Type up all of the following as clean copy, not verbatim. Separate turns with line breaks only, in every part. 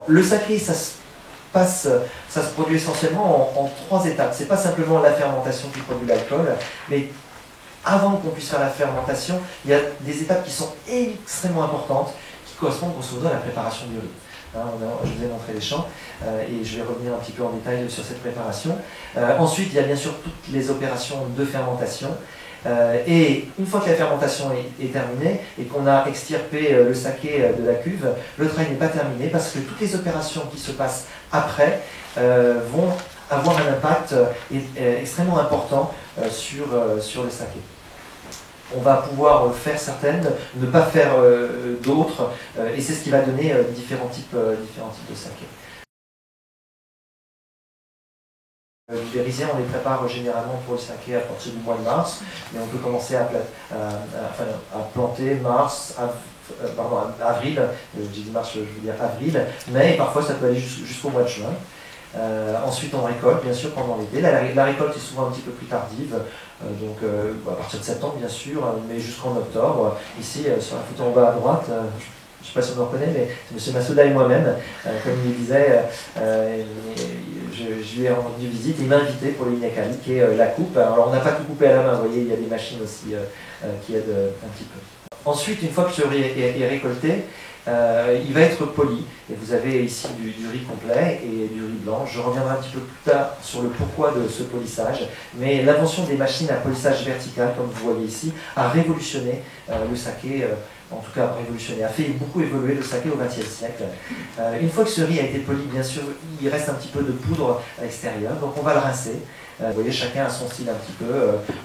Le saké, ça se produit essentiellement en 3 étapes. C'est pas simplement la fermentation qui produit l'alcool, mais avant qu'on puisse faire la fermentation, il y a des étapes qui sont extrêmement importantes, qui correspondent grosso modo à la préparation du riz. Je vous ai montré les champs et je vais revenir un petit peu en détail sur cette préparation. Ensuite, il y a bien sûr toutes les opérations de fermentation. Et une fois que la fermentation est terminée et qu'on a extirpé le saké de la cuve, le travail n'est pas terminé parce que toutes les opérations qui se passent après vont avoir un impact extrêmement important sur le saké. On va pouvoir faire certaines, ne pas faire d'autres, et c'est ce qui va donner différents types de saké. Les raisins, on les prépare généralement pour le saké à partir du mois de mars, mais on peut commencer à planter avril, j'ai dit mars, je veux dire avril, mais parfois ça peut aller jusqu'au mois de juin. Ensuite on récolte bien sûr pendant l'été, la récolte est souvent un petit peu plus tardive, donc à partir de septembre bien sûr, mais jusqu'en octobre. Ici sur la photo en bas à droite, je ne sais pas si on me reconnaît, mais c'est M. Massouda et moi-même, comme il disait, je lui ai rendu visite, il m'a invité pour le Inekali, qui est la coupe. Alors on n'a pas tout coupé à la main, vous voyez, il y a des machines aussi qui aident un petit peu. Ensuite, une fois que ce riz est récolté, il va être poli, et vous avez ici du riz complet et du riz blanc. Je reviendrai un petit peu plus tard sur le pourquoi de ce polissage, mais l'invention des machines à polissage vertical, comme vous voyez ici, a révolutionné le saké, en tout cas révolutionné, a fait beaucoup évoluer le saké au XXe siècle. Une fois que ce riz a été poli, bien sûr, il reste un petit peu de poudre à l'extérieur, donc on va le rincer. Vous voyez, chacun a son style un petit peu,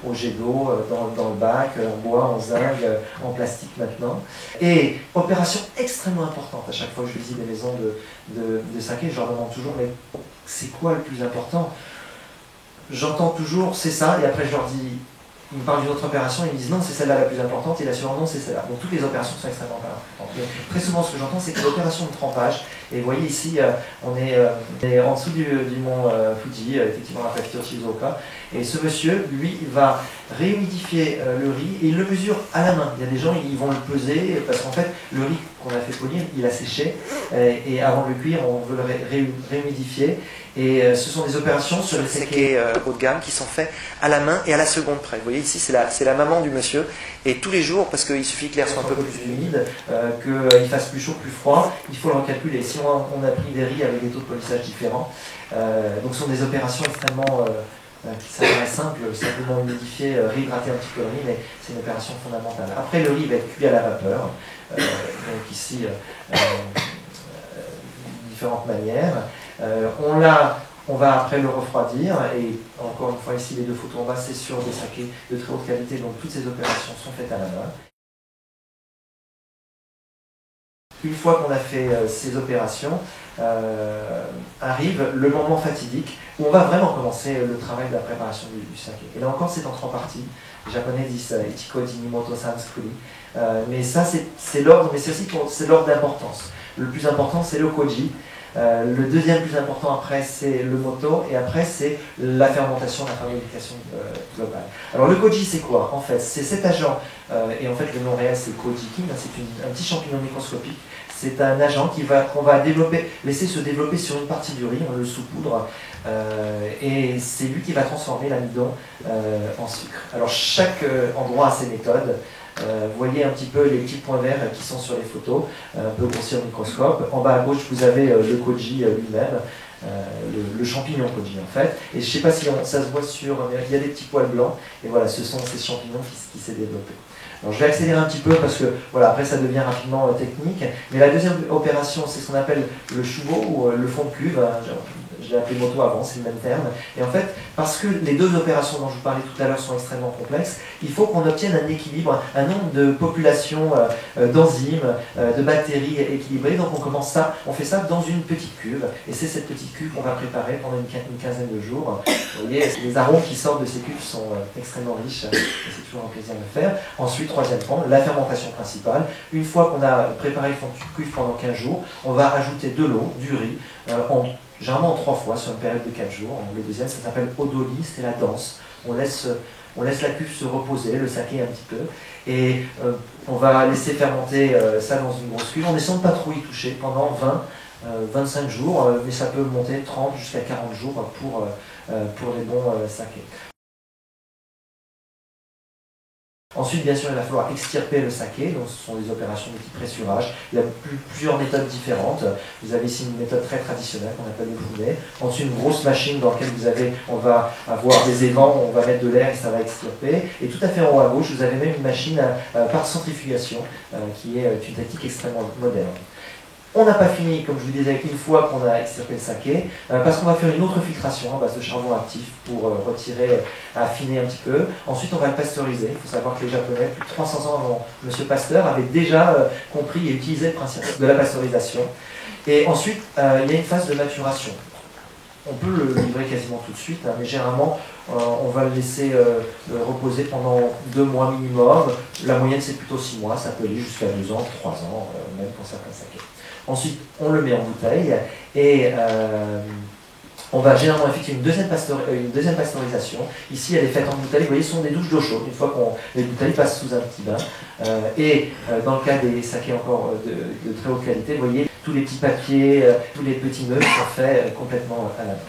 au jet d'eau, dans le bac, en bois, en zinc, en plastique maintenant. Et opération extrêmement importante, à chaque fois que je visite des maisons de saké, je leur demande toujours, mais c'est quoi le plus important? J'entends toujours, c'est ça, et après je leur dis, ils me parlent d'une autre opération, ils me disent non, c'est celle-là la plus importante, et la suivante, non, c'est celle-là. Donc toutes les opérations sont extrêmement importantes. Mais très souvent, ce que j'entends, c'est que l'opération de trempage, et vous voyez ici, on est en dessous du mont Fuji, effectivement la préfecture Shizuoka, et ce monsieur, lui, il va réhumidifier le riz, et il le mesure à la main. Il y a des gens, ils vont le peser, parce qu'en fait, le riz qu'on a fait polir, il a séché, et avant de le cuire, on veut le réhumidifier. Et ce sont des opérations sur les saké haut de gamme qui sont faites à la main et à la seconde près. Vous voyez ici, c'est la maman du monsieur. Et tous les jours, parce qu'il suffit que l'air soit un peu plus humide, qu'il fasse plus chaud, plus froid, il faut le recalculer. Si on a pris des riz avec des taux de polissage différents, donc ce sont des opérations extrêmement qui s'apparaissent simples, simplement humidifier, réhydrater un petit peu le riz, mais c'est une opération fondamentale. Après, le riz va être cuit à la vapeur, donc ici, différentes manières. On va après le refroidir, et encore une fois ici les 2 photos en bas, c'est sur des sakés de très haute qualité, donc toutes ces opérations sont faites à la main. Une fois qu'on a fait ces opérations, arrive le moment fatidique où on va vraiment commencer le travail de la préparation du saké. Et là encore, c'est en 3 parties. Les Japonais disent Ichiko Jinimoto Sansukuri. Mais ça, c'est l'ordre, mais c'est l'ordre d'importance. Le plus important, c'est le koji. Le deuxième plus important après, c'est le moto, et après, c'est la fermentation, la fabrication globale. Alors le koji, c'est quoi? En fait, c'est cet agent, et en fait le nom réel c'est Kojiki, c'est un petit champignon microscopique. C'est un agent qu'on va laisser se développer sur une partie du riz, on le saupoudre, et c'est lui qui va transformer l'amidon en sucre. Alors chaque endroit a ses méthodes. Vous voyez un petit peu les petits points verts qui sont sur les photos, un peu grossiers au microscope. En bas à gauche, vous avez le koji lui-même, le champignon koji en fait. Et je ne sais pas si ça se voit il y a des petits poils blancs, et voilà, ce sont ces champignons qui s'est développé. Alors, je vais accélérer un petit peu parce que voilà, après ça devient rapidement technique. Mais la deuxième opération, c'est ce qu'on appelle le shubo ou le fond de cuve. Je l'ai appelé moto avant, c'est le même terme. Et en fait, parce que les 2 opérations dont je vous parlais tout à l'heure sont extrêmement complexes, il faut qu'on obtienne un équilibre, un nombre de populations d'enzymes, de bactéries équilibrées. Donc on fait ça dans une petite cuve. Et c'est cette petite cuve qu'on va préparer pendant une quinzaine de jours. Vous voyez, les arômes qui sortent de ces cuves sont extrêmement riches. C'est toujours un plaisir de le faire. Ensuite, troisième point, la fermentation principale. Une fois qu'on a préparé le fond de cuve pendant 15 jours, on va ajouter de l'eau, du riz, généralement en 3 fois sur une période de 4 jours. Le deuxième, ça s'appelle odoli, c'est la danse. On laisse la cuve se reposer, le saké un petit peu, et on va laisser fermenter ça dans une grosse cuve. On essaie de ne pas trop y toucher pendant 20 25 jours, mais ça peut monter 30 jusqu'à 40 jours pour les bons sakés. Ensuite, bien sûr, il va falloir extirper le saké, donc ce sont des opérations de multipressurage. Il y a plusieurs méthodes différentes. Vous avez ici une méthode très traditionnelle qu'on appelle le founet. Ensuite, une grosse machine dans laquelle on va avoir des évents, on va mettre de l'air et ça va extirper. Et tout à fait en haut à gauche, vous avez même une machine par centrifugation, qui est une technique extrêmement moderne. On n'a pas fini, comme je vous disais, une fois qu'on a extirpé le saké, parce qu'on va faire une autre filtration à base de charbon actif pour affiner un petit peu. Ensuite, on va le pasteuriser. Il faut savoir que les Japonais, plus de 300 ans avant M. Pasteur, avaient déjà compris et utilisé le principe de la pasteurisation. Et ensuite, il y a une phase de maturation. On peut le livrer quasiment tout de suite, hein, mais généralement, on va le laisser reposer pendant 2 mois minimum. La moyenne, c'est plutôt 6 mois. Ça peut aller jusqu'à 2 ans, 3 ans, même pour certains sakés. Ensuite, on le met en bouteille et on va généralement effectuer une deuxième pasteurisation. Ici, elle est faite en bouteille. Vous voyez, ce sont des douches d'eau chaude. Une fois que les bouteilles passent sous un petit bain. Dans le cas des sakés encore de très haute qualité, vous voyez, tous les petits papiers, tous les petits nœuds sont faits complètement à la main.